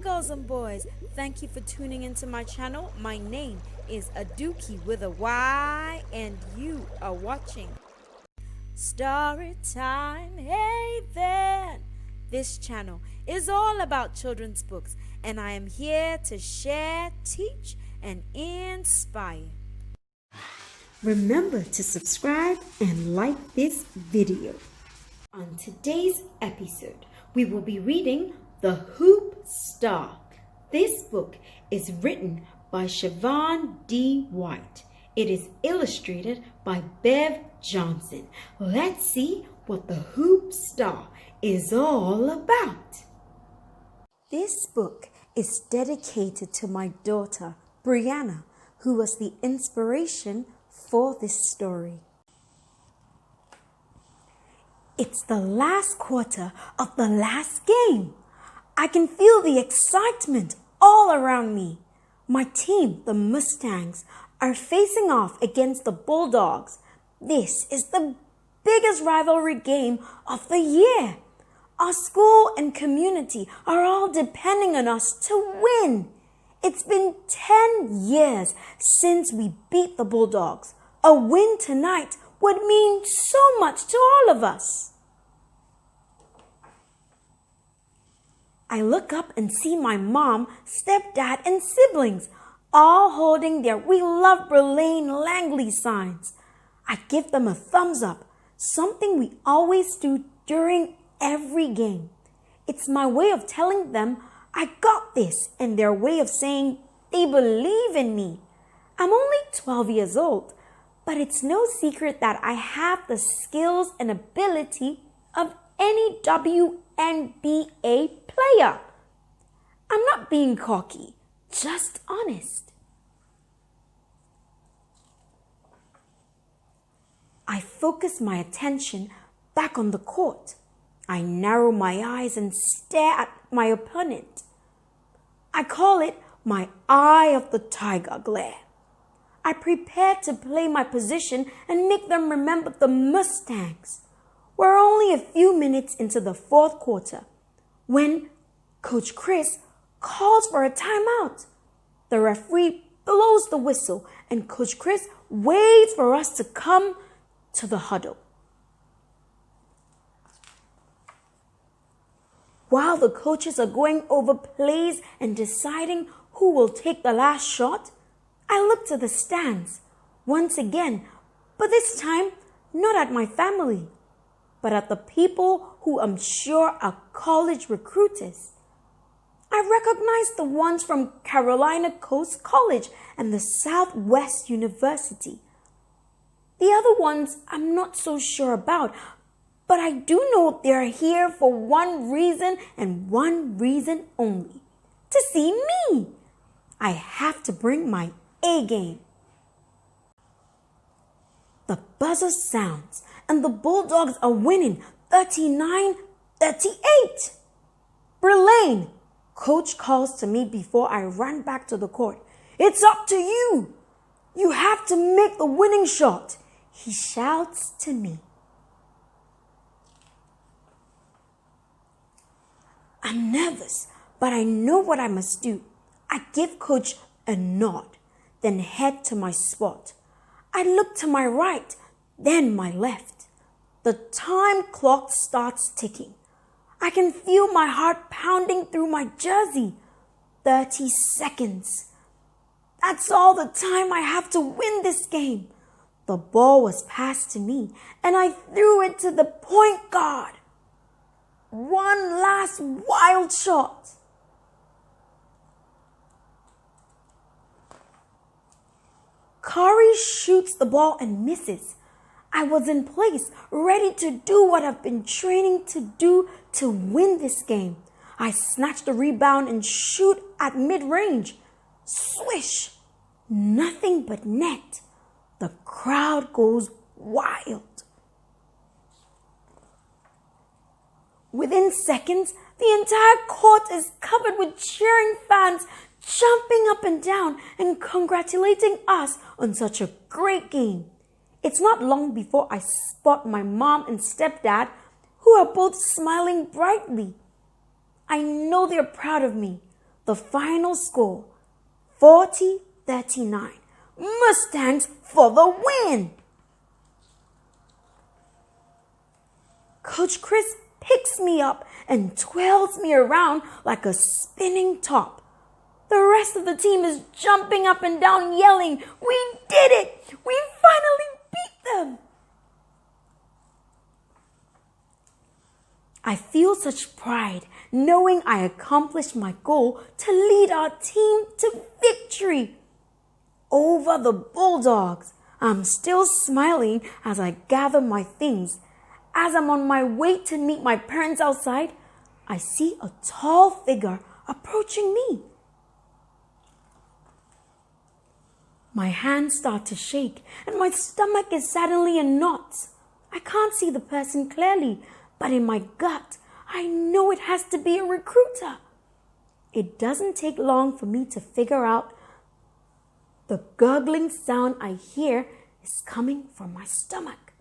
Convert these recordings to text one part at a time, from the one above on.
girls and boys, thank you for tuning into my channel. My name is Aduki with a Y, and you are watching Storytime Haven. This channel is all about children's books, and I am here to share, teach, and inspire. Remember to subscribe and like this video. On today's episode, we will be reading The Hoopstar. This book is written by Siobhan D. White. It is illustrated by Bev Johnson. Let's see what The Hoopstar is all about. This book is dedicated to my daughter, Brianna, who was the inspiration for this story. It's the last quarter of the last game. I can feel the excitement all around me. My team, the Mustangs, are facing off against the Bulldogs. This is the biggest rivalry game of the year. Our school and community are all depending on us to win. It's been 10 years since we beat the Bulldogs. A win tonight would mean so much to all of us. I look up and see my mom, stepdad, and siblings all holding their "We love Brylane Langley" signs. I give them a thumbs up, something we always do during every game. It's my way of telling them I got this, and their way of saying they believe in me. I'm only 12 years old, but it's no secret that I have the skills and ability of any WNBA player. I'm not being cocky, just honest. I focus my attention back on the court. I narrow my eyes and stare at my opponent. I call it my eye of the tiger glare. I prepare to play my position and make them remember the Mustangs. We're only a few minutes into the fourth quarter when Coach Chris calls for a timeout. The referee blows the whistle and Coach Chris waits for us to come to the huddle. While the coaches are going over plays and deciding who will take the last shot, I look to the stands once again, but this time not at my family, but at the people who I'm sure are college recruiters. I recognize the ones from Carolina Coast College and the Southwest University. The other ones I'm not so sure about, but I do know they're here for one reason and one reason only: to see me. I have to bring my A game. The buzzer sounds and the Bulldogs are winning 39-38. Brylane, Coach calls to me before I run back to the court. "It's up to you. You have to make the winning shot," he shouts to me. I'm nervous, but I know what I must do. I give Coach a nod, then head to my spot. I look to my right, then my left. The time clock starts ticking. I can feel my heart pounding through my jersey. 30 seconds. That's all the time I have to win this game. The ball was passed to me, and I threw it to the point guard. One last wild shot. Curry shoots the ball and misses. I was in place, ready to do what I've been training to do to win this game. I snatch the rebound and shoot at mid-range. Swish! Nothing but net. The crowd goes wild. Within seconds, the entire court is covered with cheering fans, jumping up and down and congratulating us on such a great game. It's not long before I spot my mom and stepdad, who are both smiling brightly. I know they're proud of me. The final score, 40-39. Mustangs for the win! Coach Chris picks me up and twirls me around like a spinning top. The rest of the team is jumping up and down yelling, "We did it! We finally beat them!" I feel such pride knowing I accomplished my goal to lead our team to victory over the Bulldogs. I'm still smiling as I gather my things. As I'm on my way to meet my parents outside, I see a tall figure approaching me. My hands start to shake and my stomach is suddenly in knots. I can't see the person clearly, but in my gut, I know it has to be a recruiter. It doesn't take long for me to figure out the gurgling sound I hear is coming from my stomach.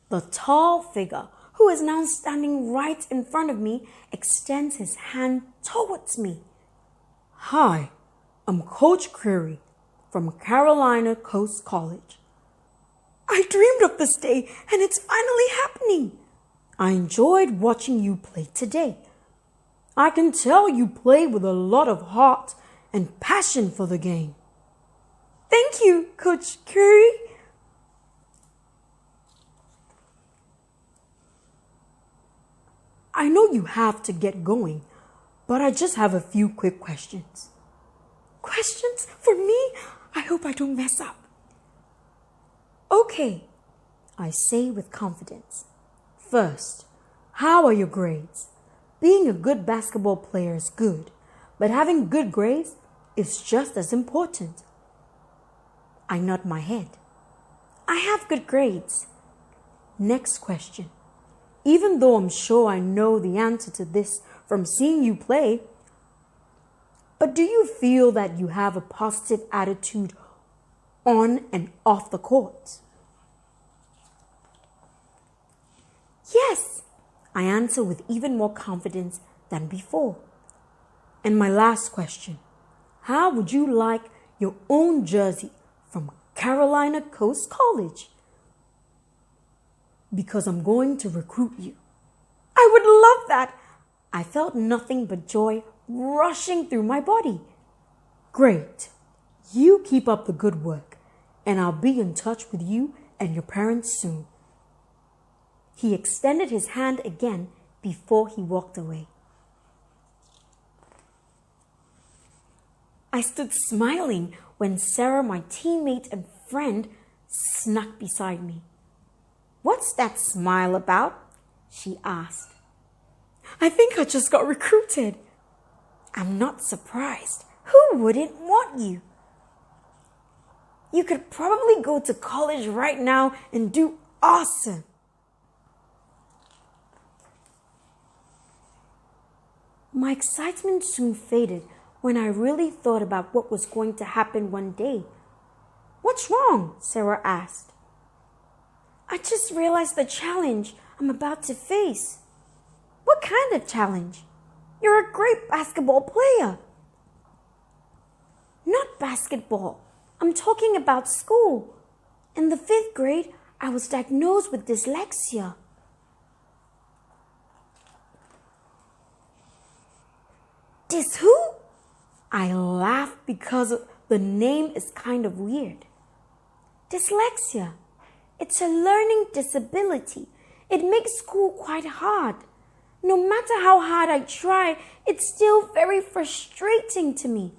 The tall figure, who is now standing right in front of me, extends his hand towards me. "Hi, I'm Coach Creary from Carolina Coast College. I dreamed of this day and it's finally happening. I enjoyed watching you play today. I can tell you play with a lot of heart and passion for the game." "Thank you, Coach Creary." "I know you have to get going, but I just have a few quick questions." "Questions for me? I hope I don't mess up." "Okay," I say with confidence. "First, how are your grades? Being a good basketball player is good, but having good grades is just as important." I nod my head. "I have good grades." Next question. Even though I'm sure I know the answer to this from seeing you play, but do you feel that you have a positive attitude on and off the court? "Yes," I answer with even more confidence than before. And my last question, how would you like your own jersey from Carolina Coast College? Because I'm going to recruit you. "I would love that." I felt nothing but joy rushing through my body. "Great. You keep up the good work, and I'll be in touch with you and your parents soon." He extended his hand again before he walked away. I stood smiling when Sarah, my teammate and friend, snuck beside me. "What's that smile about?" she asked. "I think I just got recruited." "I'm not surprised. Who wouldn't want you? You could probably go to college right now and do awesome." My excitement soon faded when I really thought about what was going to happen one day. "What's wrong?" Sarah asked. "I just realized the challenge I'm about to face." "What kind of challenge?" "You're a great basketball player." "Not basketball. I'm talking about school. In the 5th grade, I was diagnosed with dyslexia." "Dys who?" I laughed because the name is kind of weird. "Dyslexia. It's a learning disability. It makes school quite hard. No matter how hard I try, it's still very frustrating to me."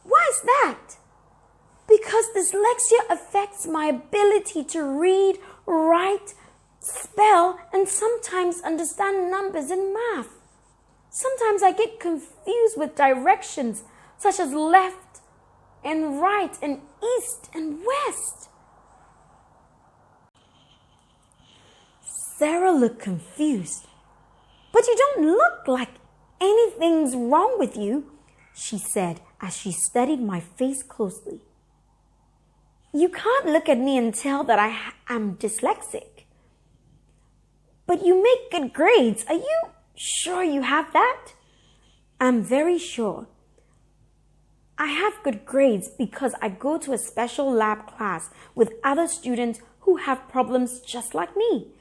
"Why is that?" "Because dyslexia affects my ability to read, write, spell, and sometimes understand numbers in math. Sometimes I get confused with directions such as left and right and east and west." Sarah looked confused. "But you don't look like anything's wrong with you," she said as she studied my face closely. "You can't look at me and tell that I am dyslexic. But you make good grades. Are you Sure you have that? I'm very sure. I have good grades because I go to a special lab class with other students who have problems just like me.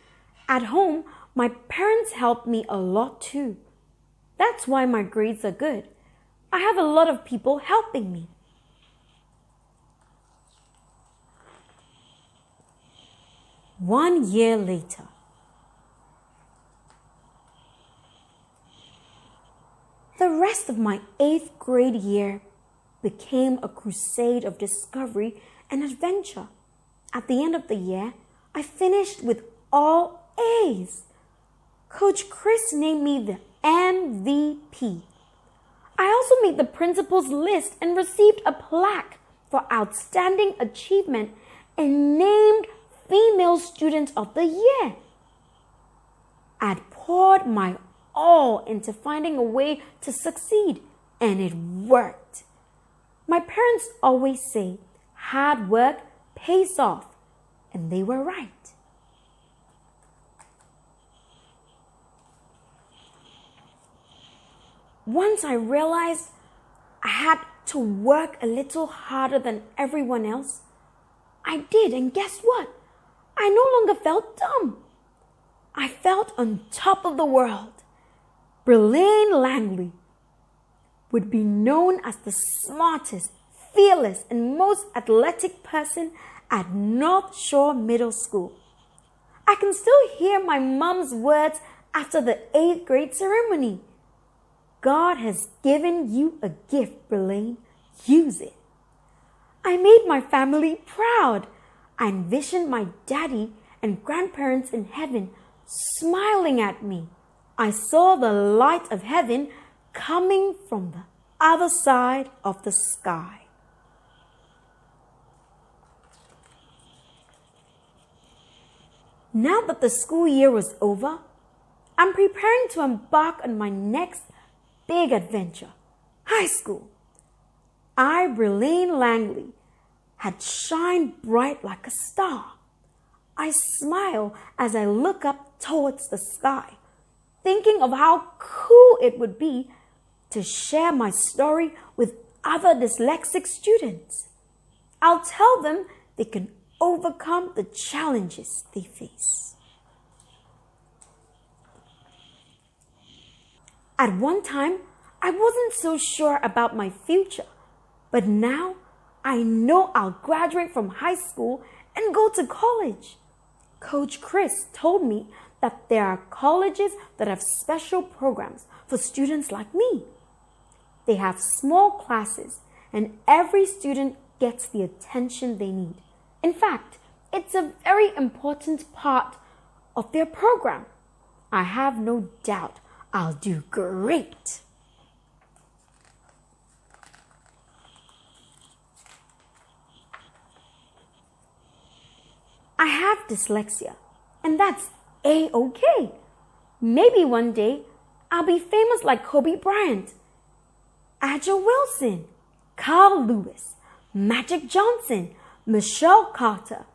At home, my parents help me a lot too. That's why my grades are good. I have a lot of people helping me. One year later. The rest of my 8th grade year became a crusade of discovery and adventure. At the end of the year, I finished with all A's. Coach Chris named me the MVP. I also made the principal's list and received a plaque for outstanding achievement and named Female Student of the Year. I'd poured my all into finding a way to succeed, and it worked. My parents always say hard work pays off, and they were right. Once I realized I had to work a little harder than everyone else, I did, and guess what? I no longer felt dumb. I felt on top of the world. Brylane Langley would be known as the smartest, fearless, and most athletic person at North Shore Middle School. I can still hear my mom's words after the 8th grade ceremony. God has given you a gift, Brylane. Use it. I made my family proud. I envisioned my daddy and grandparents in heaven smiling at me. I saw the light of heaven coming from the other side of the sky. Now that the school year was over, I'm preparing to embark on my next big adventure, high school. I, Brylane Langley, had shined bright like a star. I smile as I look up towards the sky, thinking of how cool it would be to share my story with other dyslexic students. I'll tell them they can overcome the challenges they face. At one time, I wasn't so sure about my future, but now I know I'll graduate from high school and go to college. Coach Chris told me that there are colleges that have special programs for students like me. They have small classes and every student gets the attention they need. In fact, it's a very important part of their program. I have no doubt I'll do great. I have dyslexia, and that's A-okay. Maybe one day I'll be famous like Kobe Bryant, Agile Wilson, Carl Lewis, Magic Johnson, Michelle Carter,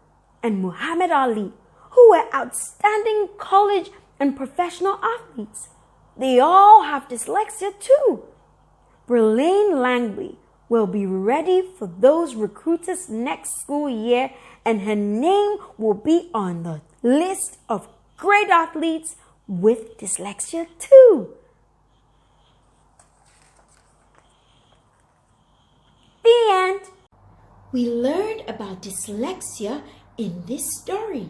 and Muhammad Ali, who were outstanding college and professional athletes. They all have dyslexia too. Brylane Langley will be ready for those recruiters next school year, and her name will be on the list of great athletes with dyslexia too. The end. We learned about dyslexia in this story.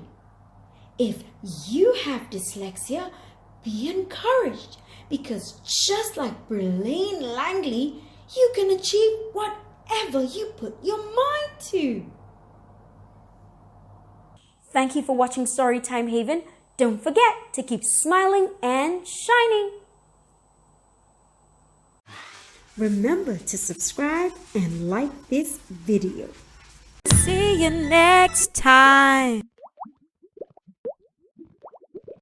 If you have dyslexia, be encouraged, because just like Brylane Langley, you can achieve whatever you put your mind to. Thank you for watching Storytime Haven. Don't forget to keep smiling and shining. Remember to subscribe and like this video. See you next time.